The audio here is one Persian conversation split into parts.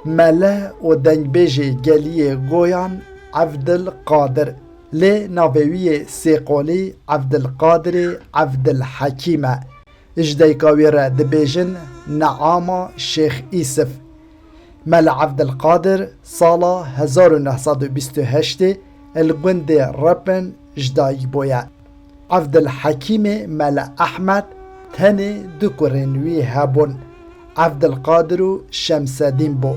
مله و دنگبیجی گلیه گویان عبدالقادر لی ناویوی سیقولی عبدالقادر عبدالحکیمه اجدیکاوی را دبیجن نعاما شیخ ایسف. مل عبدالقادر سالا 1928 الگوند رپن اجدایی بویا. عبدالحکیم مل احمد تنی دو کرنوی هبون، عبدالقادر و شمسدین بو.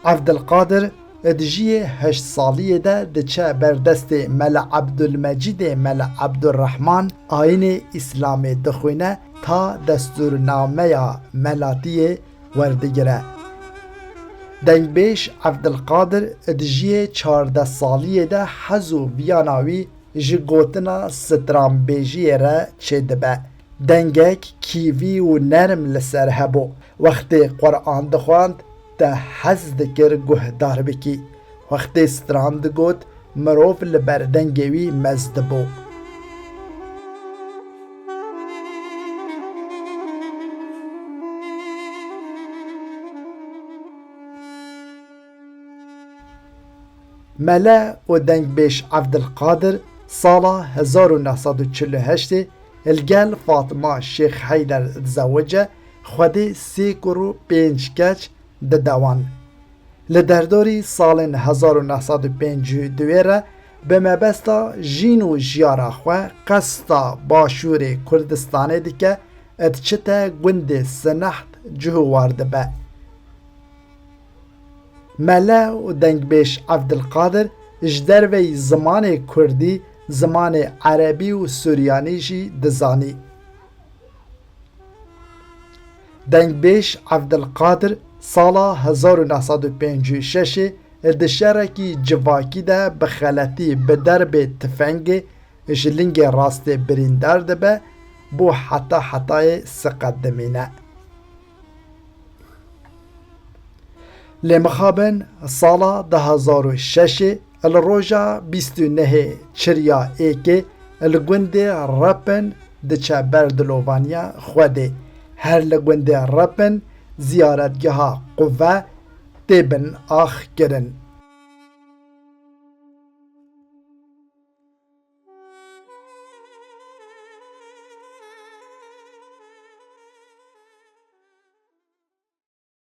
عبدالقادر ادجیه 8 سالیه ده دچه بردست مل عبدالمجید مل عبدالرحمن آین اسلام دخوینه تا دستورنامه ملاتی وردگره. دنگبیش عبدالقادر ادجیه 14 سالیه ده حزو بیاناوی جگوتنا سترامبیجی را چه دبه. دنگک کیوی و نرم لسر هبو. وقتی قرآن دخواند ده حز دکر گهدار بکی. وقتی ستراند گوت مروف لبردنگوی مزد بو. مله و دنگبیش عبدالقادر سالا 1948 الگل فاطمه شیخ حیدر تزوجه خودی 3 کچ دوان. لدرداری سال 1952 را به مبستا جین و جیارا خواه قصدا باشور کردستان دیگه ادچتا گند سنحت جهوارده به. مله و دنگبیش عبدالقادر اجدر وی زمان کردی زمان عربی و سوریانی جی دزانی. دنگبیش عبدالقادر سالا 1956 دشرکی جواکی ده بخلطی به درب تفنگ جلنگ راست بریندار ده به بو حتای سقدمینه. لمخابن سالا 2006 الروجا 29 چریا ایک الگوند رپن دچه بردلوانیا خوده هر لگوند رپن زیارتگاه قوه تیبن آخ کرن.